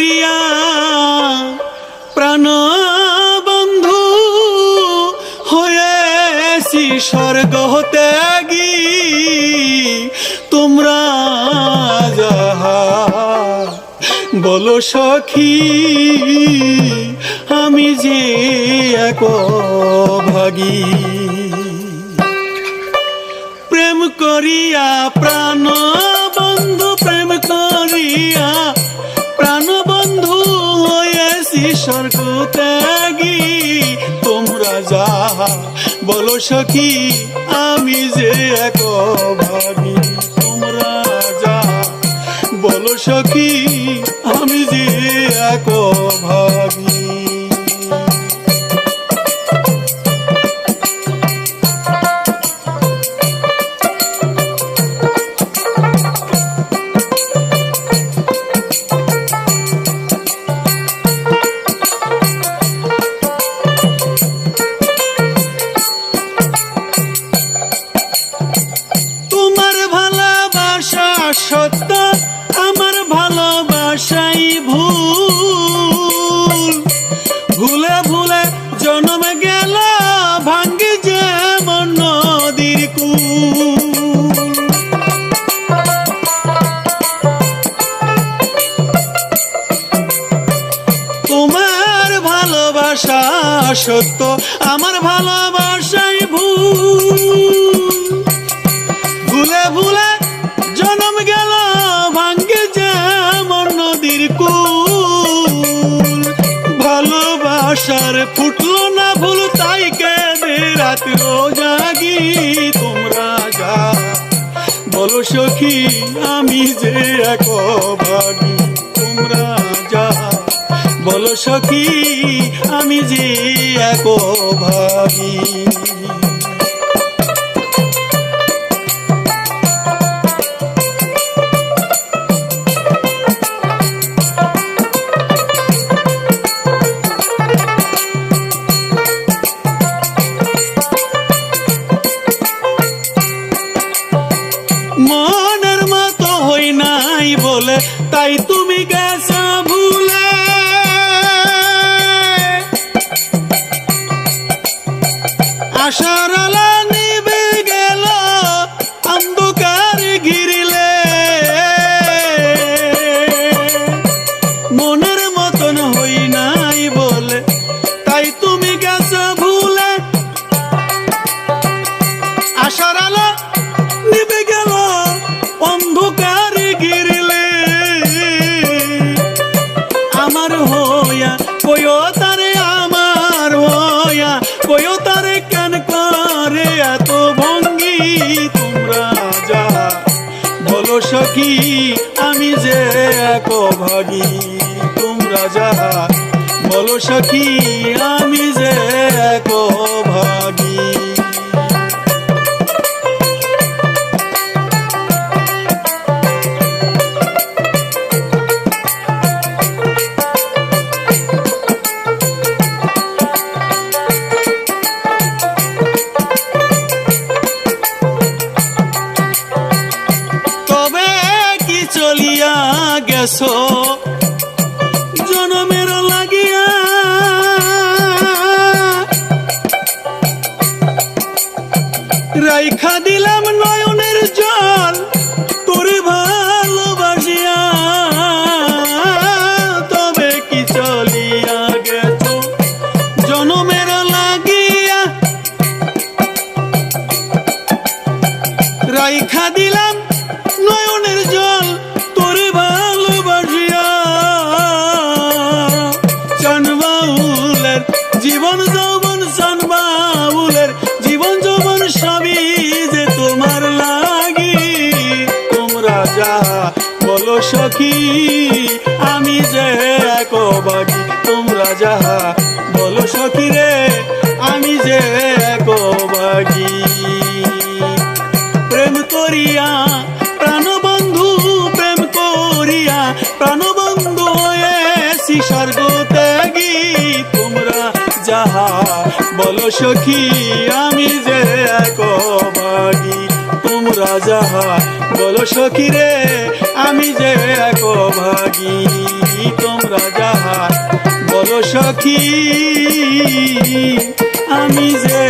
করিয়া প্রাণ বন্ধু হয়েছি স্বর্গ ত্যাগী তোমরা যাহা বলো সখী আমি যে এক ভাগী প্রেম করিয়া প্রাণ বন্ধু প্রেম করিয়া প্রাণ বন্ধু হয়েছি স্বর্গ ত্যাগী তোমরা যাহা বলো সখী আমি যে এক ভাগী তোমরা যাহা বলো সখী আমি যে এক ভাগী সত্য আমার ভালোবাসাই ভুল ভুলে ভুলে জন্ম গেল ভাঙ্গি যেমন নদীর কূল তোমার ভালোবাসা সত্য আমার ভালোবাসাই ভুল ভুলে ভুলে জন্ম গেল ভাঙ্গে যেমন নদীর কূল ভালোবাসার ফুটলো না ভুল তাই কেঁদে রাত্র জাগি তোমরা যা বলো সখী আমি যে এক ভাগী তোমরা যা বলো সখী আমি যে এক ভাগী মনের মতো হই নাই বলে তাই তুমি গেছো ভুলে আশার আলো নিভে গেল অন্ধকার ঘিরিলে মনের মতন হই নাই বলে তাই তুমি গেছো ভুলে আশার আলো নিভে গেল অন্ধকার ঘিরলে আমার হইয়া কয়ো তারে আমার হইয়া কয়ো তারে কেন করে এত ভঙ্গি তোমরা যা বলো সখী আমি যে এক ভাগী তোমরা যা বলো সখী আমি যে এক ভাগী চলিয়া গেছো জনমের লাগিয়া রাইখা দিলাম নয়নের জল তোরে ভালোবাসিয়া তবে কি চলিয়া গেছো জনমের লাগিয়া রাইখা দিলাম নয়নের জল তোরে ভালোবাসিয়া চানবাউলের জীবন যৌবন চানবাউলের জীবন যৌবন সবই যে তোমার লাগি তোমরা যা বলো সখী আমি যে এক ভাগী তোমরা যা বলো সখী রে আমি যে এক ভাগী প্রেম করিয়া প্রাণবন্ধু প্রেম করিয়া প্রাণবন্ধু হয়েছি স্বর্গ ত্যাগী তোমরা যাহা বলো সখী আমি যে এক ভাগী তোমরা যাহা বলো সখী রে আমি যে এক ভাগী তোমরা সারা জাহান বলো সখী আমি যে